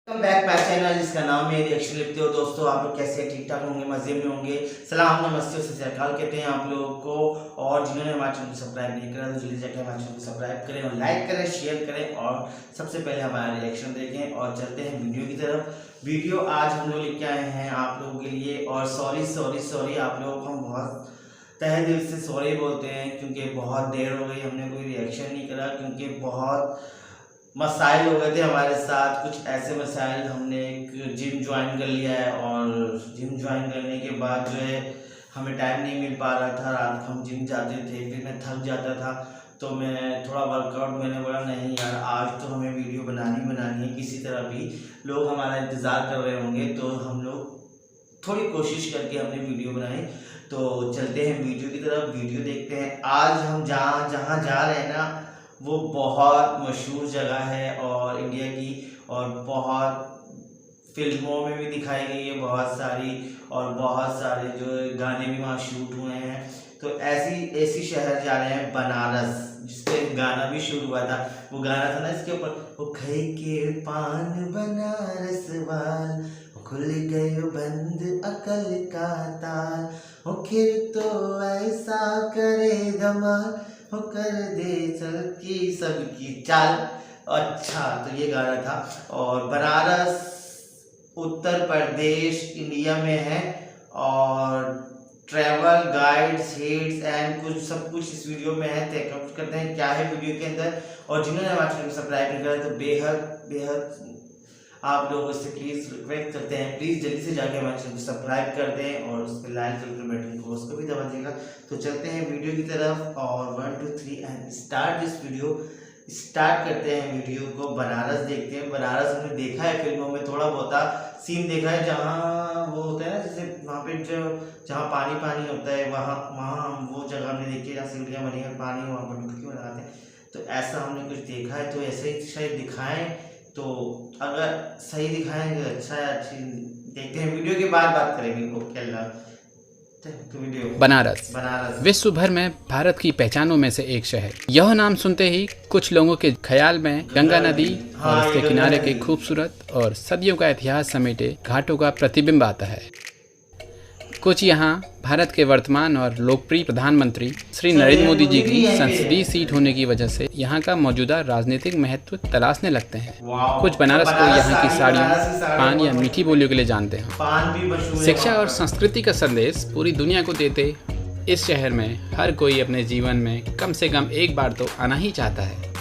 Welcome back my channel जिसका नाम है रिएक्शन लिखते हो। दोस्तों आप लोग कैसे हैं? ठीक ठाक होंगे, मजे में होंगे। सलाम नमस्ते और सत श्री अकाल कहते हैं आप लोगों को। और जिन्होंने हमारे चैनल को सब्सक्राइब नहीं करा तो जल्दी जाकर हमारे चैनल को सब्सक्राइब करें और लाइक करें, शेयर करें और सबसे पहले हमारा रिएक्शन देखें। और चलते हैं वीडियो की तरफ। वीडियो आज हम लोग लेके आए हैं आप लोगों के लिए। और सॉरी आप लोगों को हम बहुत तहे दिल से सॉरी बोलते हैं, क्योंकि बहुत देर हो गई हमने कोई रिएक्शन नहीं करा, क्योंकि बहुत मसाइल हो गए थे हमारे साथ। कुछ ऐसे मसाइल, हमने एक जिम ज्वाइन कर लिया है और जिम ज्वाइन करने के बाद जो है हमें टाइम नहीं मिल पा रहा था। रात को हम जिम जाते थे, फिर मैं थक जाता था तो मैं थोड़ा वर्कआउट, मैंने बोला नहीं यार आज तो हमें वीडियो बनानी है किसी तरह भी। लोग हमारा इंतज़ार कर रहे होंगे तो हम लोग थोड़ी कोशिश करके हमने वीडियो बनाई। तो चलते हैं वीडियो की तरफ, वीडियो देखते हैं। आज हम जहाँ जा रहे हैं ना वो बहुत मशहूर जगह है और इंडिया की, और बहुत फिल्मों में भी दिखाई गई है बहुत सारी, और बहुत सारे जो गाने भी वहाँ शूट हुए हैं। तो ऐसी शहर जा रहे हैं बनारस, जिसपे गाना भी शूट हुआ था। वो गाना था ना इसके ऊपर, वो खई के पान बनारस वाल, खुल गए बंद अकल का ताल, हो खिर तो ऐसा करे धमाल, हो कर दे चल की सबकी चाल। अच्छा, तो ये गाना था। और बनारस उत्तर प्रदेश इंडिया में है। और ट्रैवल गाइड्स, हिट्स एंड कुछ सब कुछ इस वीडियो में है। चेकआउट करते हैं क्या है वीडियो के अंदर। और जिन्होंने हमारे चैनल को सब्सक्राइब नहीं करा तो बेहद आप लोगों से प्लीज़ रिक्वेस्ट करते हैं, प्लीज़ जल्दी से जाके हमारे चैनल को सब्सक्राइब कर दें और उस पर लाइक कलर बटन को उसको भी दबा देगा। तो चलते हैं वीडियो की तरफ और 1 2 3 and start this video. Start करते हैं वीडियो को। बनारस देखते हैं। बनारस हमने देखा है फिल्मों में, थोड़ा बहुत सीन देखा है जहाँ वो होता है ना, जैसे वहाँ पे जो जहाँ पानी होता है वहाँ हम वो जगह हमने देखी है जहाँ सीढ़ियाँ बनी है, पानी वहाँ पर डुबकी लगाते हैं। तो ऐसा हमने कुछ देखा है, तो ऐसे ही शायद दिखाएं। तो अगर सही दिखाएंगे तो अच्छा है। अच्छी देखते हैं, वीडियो के बाद बात करेंगे। ओके अल्लाह। बनारस विश्व भर में भारत की पहचानों में से एक शहर। यह नाम सुनते ही कुछ लोगों के ख्याल में गंगा नदी और उसके किनारे के खूबसूरत और सदियों का इतिहास समेटे घाटों का प्रतिबिंब आता है। कुछ यहाँ भारत के वर्तमान और लोकप्रिय प्रधानमंत्री श्री नरेंद्र मोदी जी की संसदीय सीट होने की वजह से यहाँ का मौजूदा राजनीतिक महत्व तलाशने लगते हैं। कुछ बनारस को यहाँ की साड़ियों, पान या मीठी बोलियों के लिए जानते हैं। शिक्षा और संस्कृति का संदेश पूरी दुनिया को देते इस शहर में हर कोई अपने जीवन में कम से कम एक बार तो आना ही चाहता है।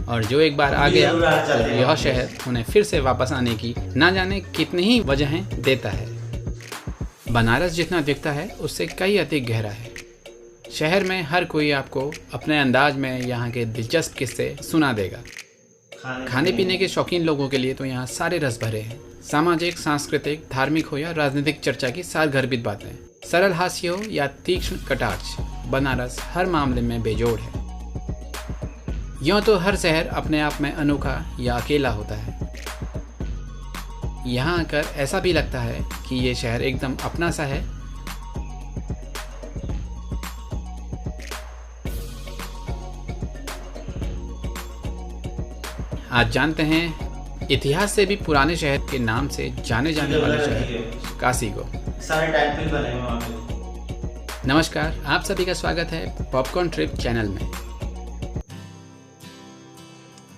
और जो एक बार आ गया तो यह शहर उन्हें फिर से वापस आने की ना जाने कितनी ही वजहें देता है। बनारस जितना दिखता है उससे कई अधिक गहरा है। शहर में हर कोई आपको अपने अंदाज में यहाँ के दिलचस्प किस्से सुना देगा। खाने पीने के शौकीन लोगों के लिए तो यहाँ सारे रस भरे हैं। सामाजिक, सांस्कृतिक, धार्मिक हो या राजनीतिक चर्चा की सारगर्भित बातें, सरल हास्य हो या तीक्ष्ण कटाक्ष, बनारस हर मामले में बेजोड़ है। यूँ तो हर शहर अपने आप में अनोखा या अकेला होता है। यहाँ आकर ऐसा भी लगता है कि ये शहर एकदम अपना सा है। आज जानते हैं इतिहास से भी पुराने शहर के नाम से जाने जाने वाले शहर काशी को। सारे टेंपल बने हैं वहाँ पे। नमस्कार, आप सभी का स्वागत है पॉपकॉर्न ट्रिप चैनल में।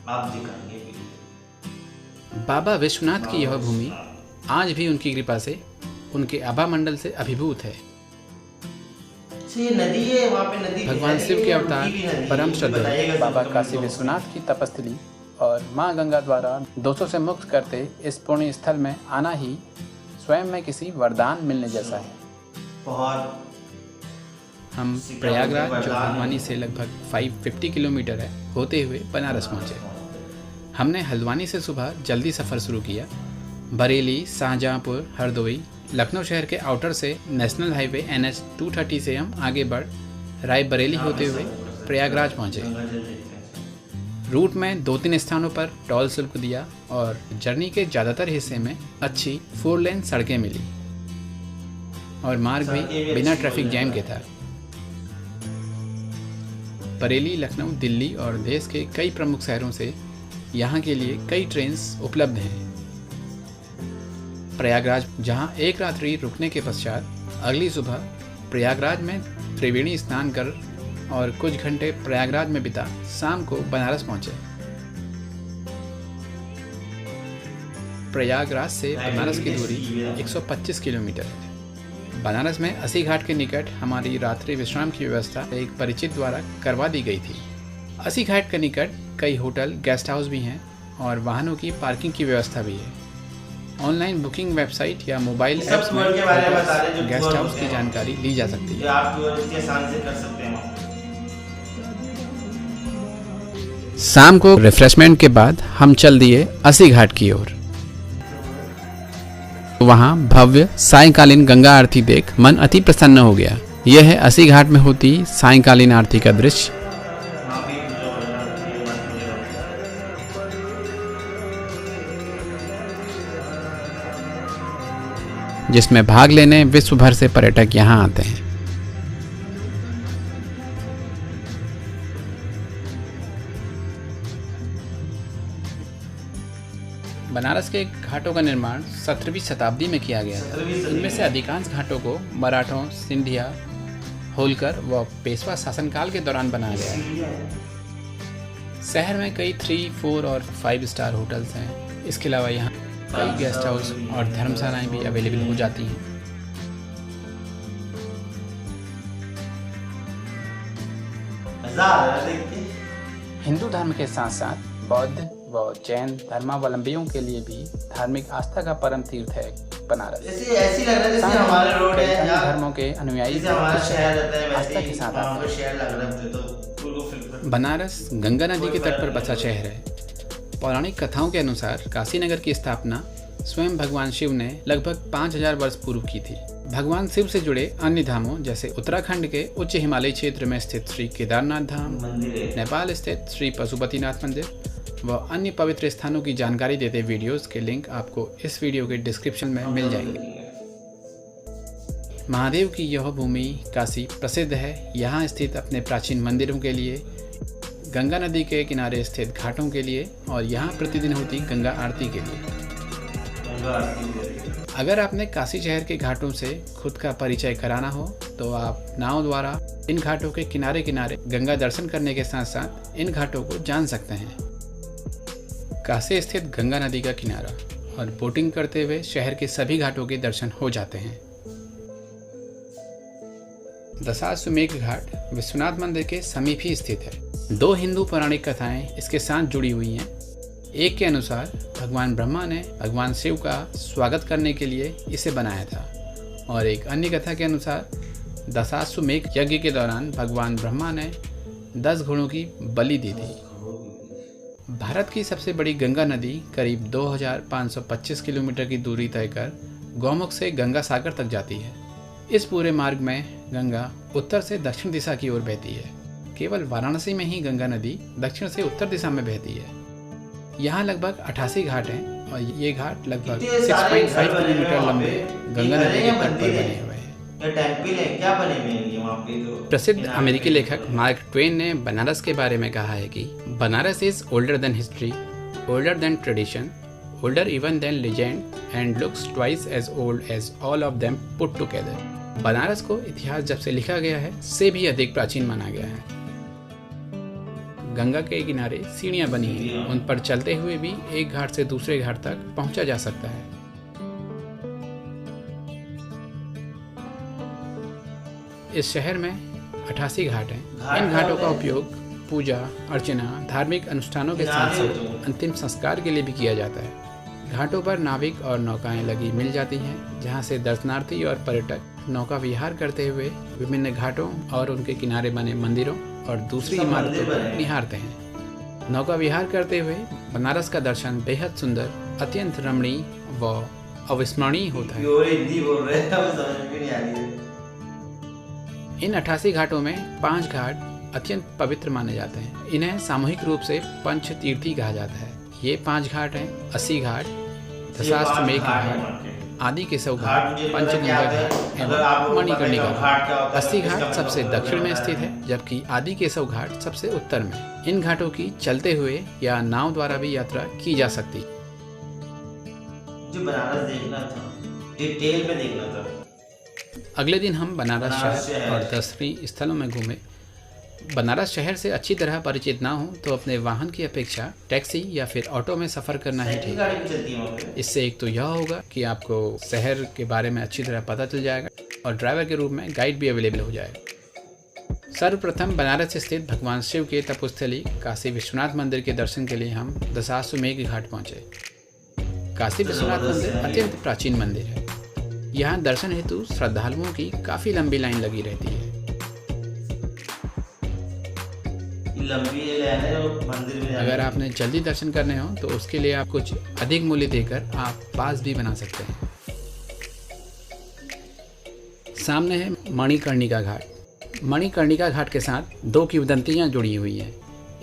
आप दिखाएंगे बाबा विश्वनाथ की यह भूमि आज भी उनकी कृपा से उनके आभा मंडल से अभिभूत है। नदी है वहाँ पे, नदी भगवान शिव के अवतार परम श्रद्धेय बाबा काशी विश्वनाथ की तपस्थली और मां गंगा द्वारा दोषों से मुक्त करते इस पुण्य स्थल में आना ही स्वयं में किसी वरदान मिलने जैसा है। बहुत हम प्रयागराज, जो हल्द्वानी से लगभग 550 किलोमीटर है, होते हुए बनारस पहुंचे। हमने हल्द्वानी से सुबह जल्दी सफ़र शुरू किया। बरेली, शाहजहाँपुर, हरदोई, लखनऊ शहर के आउटर से नेशनल हाईवे NH 230 से हम आगे बढ़ रायबरेली होते हुए प्रयागराज पहुंचे। रूट में 2-3 स्थानों पर टोल शुल्क दिया और जर्नी के ज़्यादातर हिस्से में अच्छी 4 लेन सड़कें मिली और मार्ग भी बिना ट्रैफिक जैम के था। बरेली, लखनऊ, दिल्ली और देश के कई प्रमुख शहरों से यहाँ के लिए कई ट्रेन्स उपलब्ध हैं। प्रयागराज, जहां एक रात्रि रुकने के पश्चात अगली सुबह प्रयागराज में त्रिवेणी स्नान कर और कुछ घंटे प्रयागराज में बिता शाम को बनारस पहुंचे। प्रयागराज से बनारस की दूरी 125 किलोमीटर है। बनारस में अस्सी घाट के निकट हमारी रात्रि विश्राम की व्यवस्था एक परिचित द्वारा करवा दी गई थी। अस्सी घाट के निकट कई होटल, गेस्ट हाउस भी हैं और वाहनों की पार्किंग की व्यवस्था भी है। ऑनलाइन बुकिंग वेबसाइट या मोबाइल ऐप्स में गेस्ट हाउस की जानकारी ली जा सकती है। आप टूर आसान से कर सकते हैं। शाम को रिफ्रेशमेंट के बाद हम चल दिए अस्सी घाट की ओर। वहाँ भव्य सायंकालीन गंगा आरती देख मन अति प्रसन्न हो गया। यह है अस्सी घाट में होती सायंकालीन आरती का दृश्य। जिसमें भाग लेने विश्व भर से पर्यटक यहाँ आते हैं। बनारस के घाटों का निर्माण 17वीं शताब्दी में किया गया था। इनमें से अधिकांश घाटों को मराठों, सिंधिया, होलकर व पेशवा शासनकाल के दौरान बनाया गया है। शहर में कई 3, 4 और 5 स्टार होटल्स हैं। इसके अलावा यहाँ कई गेस्ट हाउस और धर्मशालाएं भी अवेलेबल हो जाती हैं। हिंदू धर्म के साथ साथ बौद्ध व जैन धर्मावलंबियों के लिए भी धार्मिक आस्था का परम तीर्थ है बनारस। ऐसी लग रहा है जैसे हमारे रोड है, धर्मों के अनुयायी आस्था के साथ आते हैं। बनारस गंगा नदी के तट पर बसा शहर है। पौराणिक कथाओं के अनुसार काशी नगर की स्थापना स्वयं भगवान शिव ने लगभग 5000 वर्ष पूर्व की थी। भगवान शिव से जुड़े अन्य धामों जैसे उत्तराखंड के उच्च हिमालयी क्षेत्र में स्थित श्री केदारनाथ धाम, नेपाल स्थित श्री पशुपतिनाथ मंदिर व अन्य पवित्र स्थानों की जानकारी देते वीडियोस के लिंक आपको इस वीडियो के डिस्क्रिप्शन में मिल जाएंगे। महादेव की यह भूमि काशी प्रसिद्ध है। यहाँ स्थित अपने प्राचीन मंदिरों के लिए, गंगा नदी के किनारे स्थित घाटों के लिए और यहाँ प्रतिदिन होती गंगा आरती के लिए। अगर आपने काशी शहर के घाटों से खुद का परिचय कराना हो तो आप नाव द्वारा इन घाटों के किनारे किनारे गंगा दर्शन करने के साथ साथ इन घाटों को जान सकते हैं। काशी स्थित गंगा नदी का किनारा और बोटिंग करते हुए शहर के सभी घाटों के दर्शन हो जाते हैं। दशाश्वमेध घाट विश्वनाथ मंदिर के समीप ही स्थित है। 2 हिंदू पौराणिक कथाएं इसके साथ जुड़ी हुई हैं। एक के अनुसार भगवान ब्रह्मा ने भगवान शिव का स्वागत करने के लिए इसे बनाया था और एक अन्य कथा के अनुसार दशाश्वमेध यज्ञ के दौरान भगवान ब्रह्मा ने 10 घोड़ों की बलि दी थी। भारत की सबसे बड़ी गंगा नदी करीब 2525 किलोमीटर की दूरी तय कर गौमुख से गंगा सागर तक जाती है। इस पूरे मार्ग में गंगा उत्तर से दक्षिण दिशा की ओर बहती है। केवल वाराणसी में ही गंगा नदी दक्षिण से उत्तर दिशा में बहती है। यहाँ लगभग 88 घाट हैं और ये घाट लगभग 6.5 किलोमीटर लंबे गंगा नदी के तट पर बने हुए हैं। क्या बने हुए हैं वहाँ पे? तो प्रसिद्ध अमेरिकी लेखक मार्क ट्वेन ने बनारस के बारे में कहा है कि Banaras is older than history, older than tradition, older even than legend and looks twice as old as all of them put together. Banaras को इतिहास जब से लिखा गया है से भी अधिक प्राचीन माना गया है। गंगा के किनारे सीढ़ियां बनी हैं, उन पर चलते हुए भी एक घाट से दूसरे घाट तक पहुंचा जा सकता है। इस शहर में 88 घाट हैं। इन घाटों का उपयोग पूजा अर्चना, धार्मिक अनुष्ठानों के साथ साथ अंतिम संस्कार के लिए भी किया जाता है। घाटों पर नाविक और नौकाएं लगी मिल जाती हैं, जहां से दर्शनार्थी और पर्यटक नौका विहार करते हुए विभिन्न घाटों और उनके किनारे बने मंदिरों और दूसरी इमारतों को निहारते हैं। नौका विहार करते हुए बनारस का दर्शन बेहद सुंदर, अत्यंत रमणीय व अविस्मरणीय होता है। इन 88 घाटों में 5 घाट अत्यंत पवित्र माने जाते हैं। इन्हें सामूहिक रूप से पंच तीर्थी कहा जाता है। ये 5 घाट हैं: अस्सी घाट, दशाश्वमेध घाट, आदि केशव घाट, पंचगंगा घाट एवं मणिकर्णिका घाट। अस्सी घाट सबसे दक्षिण में स्थित है, जबकि आदि केशव घाट सबसे उत्तर में। इन घाटों की चलते हुए या नाव द्वारा भी यात्रा की जा सकती है। जो बनारस देखना था डिटेल में देखना था। अगले दिन हम बनारस बनारस शहर शहर। और दर्शनीय स्थलों में घूमे। बनारस शहर से अच्छी तरह परिचित ना हो तो अपने वाहन की अपेक्षा टैक्सी या फिर ऑटो में सफ़र करना ही साइकिल ठीक गाड़ी है। भी चलती है वहाँ पे। इससे एक तो यह होगा कि आपको शहर के बारे में अच्छी तरह पता चल जाएगा और ड्राइवर के रूप में गाइड भी अवेलेबल हो जाएगा। सर्वप्रथम बनारस स्थित भगवान शिव के तपोस्थली काशी विश्वनाथ मंदिर के दर्शन के लिए हम दशाश्वमेध घाट पहुँचे। काशी विश्वनाथ मंदिर अत्यंत प्राचीन मंदिर है। यहाँ दर्शन हेतु श्रद्धालुओं की काफ़ी लंबी लाइन लगी रहती है। लंबी लाइन है जो मंदिर में जाने अगर की। आपने जल्दी दर्शन करने हो तो उसके लिए आप कुछ अधिक मूल्य देकर आप पास भी बना सकते हैं। सामने है मणिकर्णिका घाट। मणिकर्णिका घाट के साथ दो किंवदंतियां जुड़ी हुई हैं।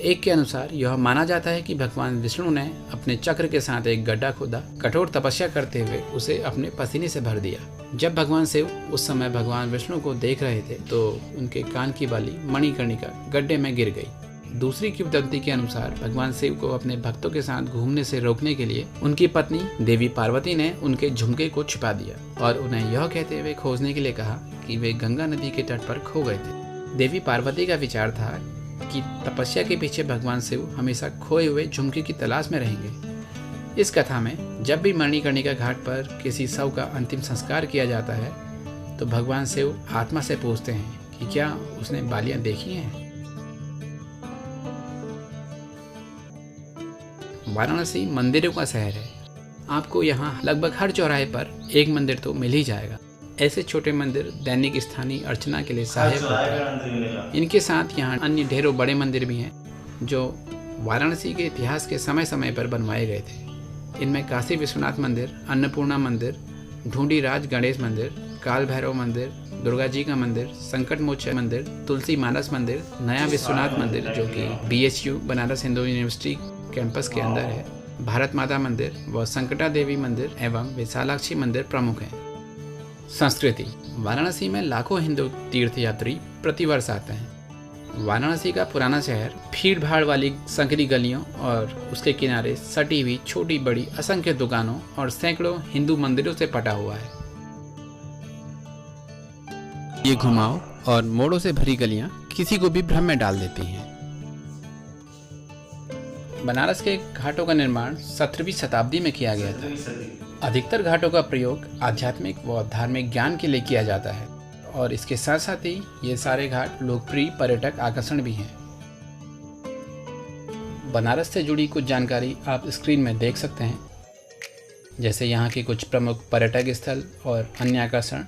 एक के अनुसार यह माना जाता है कि भगवान विष्णु ने अपने चक्र के साथ एक गड्ढा खोदा, कठोर तपस्या करते हुए उसे अपने पसीने से भर दिया। जब भगवान शिव उस समय भगवान विष्णु को देख रहे थे तो उनके कान की बाली मणिकर्णिका गड्ढे में गिर गई। दूसरी किंवदंती के अनुसार भगवान शिव को अपने भक्तों के साथ घूमने से रोकने के लिए उनकी पत्नी देवी पार्वती ने उनके झुमके को छिपा दिया और उन्हें यह कहते हुए खोजने के लिए कहा कि वे गंगा नदी के तट पर खो गए थे। देवी पार्वती का विचार था कि तपस्या के पीछे भगवान शिव हमेशा खोए हुए झुमके की तलाश में रहेंगे। इस कथा में जब भी मणिकर्णिका घाट पर किसी शव का अंतिम संस्कार किया जाता है तो भगवान शिव आत्मा से पूछते हैं कि क्या उसने बालियां देखी हैं। वाराणसी मंदिरों का शहर है। आपको यहाँ लगभग हर चौराहे पर एक मंदिर तो मिल ही जाएगा। ऐसे छोटे मंदिर दैनिक स्थानीय अर्चना के लिए हर सहायक होते चौराहे हैं। पे मंदिर मिलेगा। इनके साथ यहाँ अन्य ढेरों बड़े मंदिर भी हैं जो वाराणसी के इतिहास के समय समय पर बनवाए गए थे। इनमें काशी विश्वनाथ मंदिर, अन्नपूर्णा मंदिर, ढूंढी राज गणेश मंदिर, काल भैरव मंदिर, दुर्गा जी का मंदिर, संकट मोचन मंदिर, तुलसी मानस मंदिर, नया विश्वनाथ मंदिर जो कि BHU Banaras Hindu university campus के अंदर है, भारत माता मंदिर व संकटा देवी मंदिर एवं विशालाक्षी मंदिर प्रमुख हैं। संस्कृति। वाराणसी में लाखों हिंदू तीर्थयात्री प्रतिवर्ष आते हैं। वाराणसी का पुराना शहर भीड़ भाड़ वाली संकरी गलियों और उसके किनारे सटी हुई छोटी बड़ी असंख्य दुकानों और सैकड़ों हिंदू मंदिरों से पटा हुआ है। ये घुमाव और मोड़ों से भरी गलियां किसी को भी भ्रम में डाल देती हैं। बनारस के घाटों का निर्माण 17वीं शताब्दी में किया गया था। 17वीं सदी। अधिकतर घाटों का प्रयोग आध्यात्मिक व धार्मिक ज्ञान के लिए किया जाता है और इसके साथ साथ ही ये सारे घाट लोकप्रिय पर्यटक आकर्षण भी हैं। बनारस से जुड़ी कुछ जानकारी आप स्क्रीन में देख सकते हैं, जैसे यहाँ के कुछ प्रमुख पर्यटक स्थल और अन्य आकर्षण।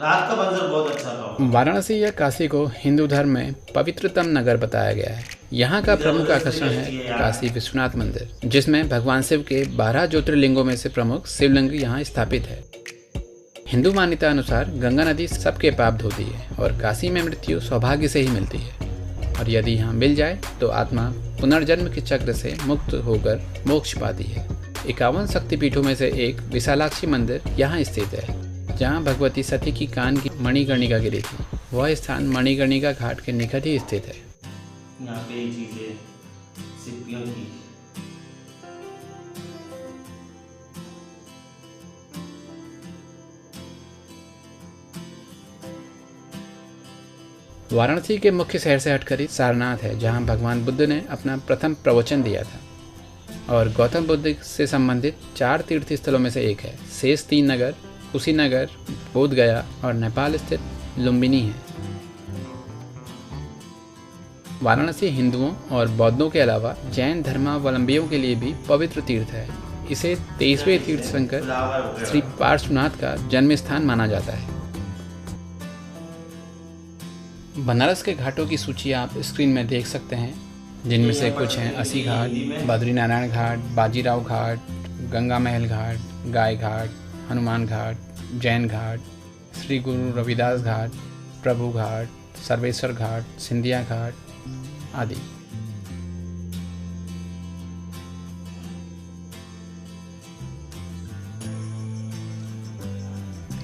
रात का मंजर बहुत अच्छा था। वाराणसी या काशी को हिंदू धर्म में पवित्रतम नगर बताया गया है। यहाँ का प्रमुख आकर्षण है काशी विश्वनाथ मंदिर, जिसमें भगवान शिव के 12 ज्योतिर्लिंगों में से प्रमुख शिवलिंग यहाँ स्थापित है। हिंदू मान्यता अनुसार गंगा नदी सबके पाप धोती है और काशी में मृत्यु सौभाग्य से ही मिलती है और यदि यहाँ मिल जाए तो आत्मा पुनर्जन्म के चक्र से मुक्त होकर मोक्ष पाती है। 51 शक्तिपीठों में से एक विशालाक्षी मंदिर यहाँ स्थित है, जहाँ भगवती सती की कान की मणिकर्णिका गिरी थी। वह स्थान मणिकर्णिका घाट के निकट ही स्थित है। यहाँ पे ये चीजें सिप्पियों की। वाराणसी के मुख्य शहर से हटकर ही सारनाथ है, जहाँ भगवान बुद्ध ने अपना प्रथम प्रवचन दिया था और गौतम बुद्ध से संबंधित 4 तीर्थ स्थलों में से एक है। शेष 3 नगर कुशीनगर, बोध गया और नेपाल स्थित लुम्बिनी है। वाराणसी हिंदुओं और बौद्धों के अलावा जैन धर्मावलंबियों के लिए भी पवित्र तीर्थ है। इसे 23वें तीर्थंकर श्री पार्श्वनाथ का जन्म स्थान माना जाता है। बनारस के घाटों की सूची आप स्क्रीन में देख सकते हैं, जिनमें से कुछ हैं अस्सी घाट, बद्रीनारायण घाट, बाजीराव घाट, गंगा महल घाट, गाय घाट, हनुमान घाट, जैन घाट, श्री गुरु रविदास घाट, प्रभु घाट, सर्वेश्वर घाट, सिंधिया घाट आदि।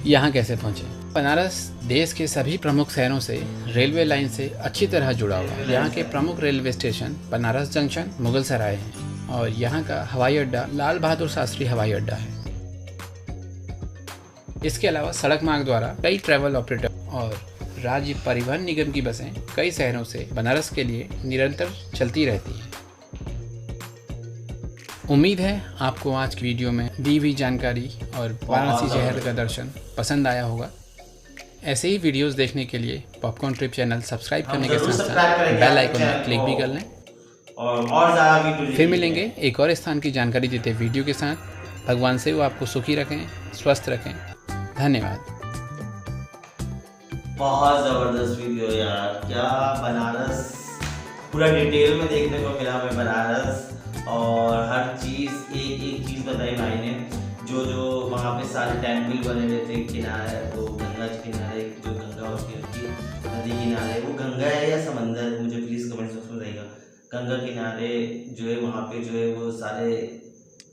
यहाँ कैसे पहुँचे? बनारस देश के सभी प्रमुख शहरों से रेलवे लाइन से अच्छी तरह जुड़ा हुआ है। यहाँ के प्रमुख railway station Banaras junction, Mughal Sarai हैं और यहाँ का हवाई अड्डा लाल बहादुर शास्त्री हवाई अड्डा है। इसके अलावा सड़क मार्ग द्वारा कई ट्रैवल ऑपरेटर और राज्य परिवहन निगम की बसें कई शहरों से बनारस के लिए निरंतर चलती रहती हैं। उम्मीद है आपको आज की वीडियो में दी हुई जानकारी और वाराणसी शहर का दर्शन पसंद आया होगा। ऐसे ही वीडियोस देखने के लिए पॉपकॉर्न ट्रिप चैनल सब्सक्राइब करने के साथ साथ बेल आइकन पर क्लिक भी कर लें और ज़्यादा फिर मिलेंगे एक और स्थान की जानकारी देते वीडियो के साथ। भगवान से वो आपको सुखी रखें, स्वस्थ रखें। धन्यवाद। बहुत ज़बरदस्त वीडियो यार, क्या बनारस पूरा डिटेल में देखने को मिला हमें बनारस, और हर चीज़ एक एक चीज़ बताई भाई ने। जो वहाँ पे सारे टेम्पल बने हुए थे किनारे, वो गंगा के किनारे, जो गंगा होती है नदी किनारे, वो गंगा है या समंदर, मुझे प्लीज़ कमेंट सेक्शन में बताइएगा। गंगा किनारे जो है वहाँ पे जो है वो सारे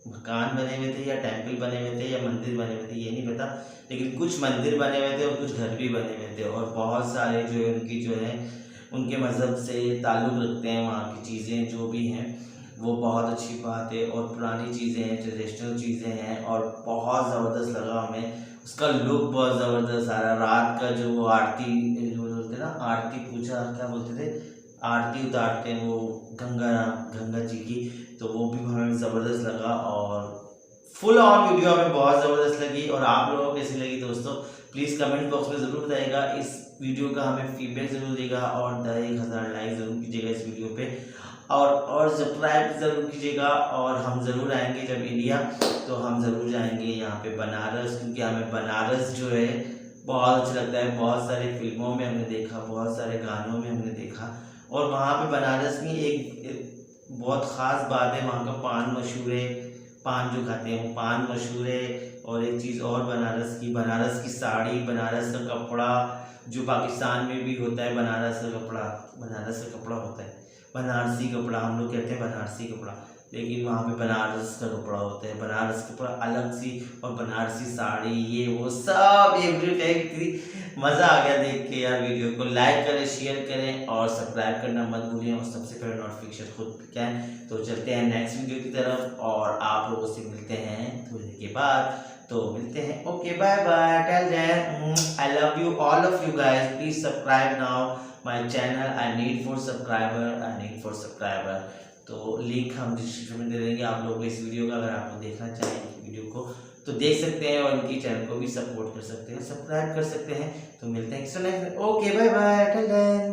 मकान बने हुए थे या टेम्पल बने हुए थे या मंदिर बने हुए थे, ये नहीं पता, लेकिन कुछ मंदिर बने हुए थे और कुछ घर भी बने हुए थे। और बहुत सारे जो है उनकी जो है उनके मज़हब से ताल्लुक़ रखते हैं। वहाँ की चीज़ें जो भी हैं वो बहुत अच्छी बात है, और पुरानी चीज़ें हैं, ट्रेडिशनल चीज़ें हैं, और बहुत ज़बरदस्त लगा हमें। उसका लुक बहुत ज़बरदस्त आ रहा। रात का जो वो आरती जो बोलते ना, आरती पूजा क्या बोलते थे, आरती उतारते हैं वो गंगा जी की, तो वो भी हमें ज़बरदस्त लगा। और फुल ऑन वीडियो हमें बहुत ज़बरदस्त लगी। और आप लोगों को कैसी लगी दोस्तों, प्लीज़ कमेंट बॉक्स में ज़रूर बताइएगा। इस वीडियो का हमें फीडबैक ज़रूर देगा, और 1000 लाइक ज़रूर कीजिएगा इस वीडियो पे, और सब्सक्राइब ज़रूर कीजिएगा। और हम ज़रूर आएंगे जब इंडिया, तो हम ज़रूर जाएंगे यहाँ पे बनारस, क्योंकि हमें बनारस जो है बहुत अच्छा लगता है। बहुत सारे फिल्मों में हमने देखा, बहुत सारे गानों में हमने देखा। और वहाँ पे बनारस में एक बहुत ख़ास बात है, वहाँ का पान मशहूर है। पान जो खाते हैं वो पान मशहूर है। और एक चीज़ और बनारस की साड़ी, बनारस का कपड़ा, जो पाकिस्तान में भी होता है बनारस का कपड़ा होता है, बनारसी कपड़ा, हम लोग कहते हैं बनारसी कपड़ा, लेकिन वहाँ पे बनारस का कपड़ा होता है। बनारस का कपड़ा अलग सी, और बनारसी साड़ी, ये वो सब एवरीथिंग। मज़ा आ गया देख के यार। वीडियो को लाइक करें, शेयर करें और सब्सक्राइब करना मत भूलिए, और सबसे पहले नोटिफिकेशन खुद क्या है। तो चलते हैं नेक्स्ट वीडियो की तरफ, और आप लोगों से मिलते हैं थोड़ी देर के बाद। तो मिलते हैं, okay bye bye, tell them I love you all of you guys, please subscribe now my channel, I need for subscriber. तो लिंक हम डिस्क्रिप्शन में दे देंगे आप लोगों को इस वीडियो का, अगर आप लोग देखना चाहें वीडियो को तो देख सकते हैं, और इनकी चैनल को भी सपोर्ट कर सकते हैं, सब्सक्राइब कर सकते हैं। तो मिलते हैं, okay bye bye, tell them.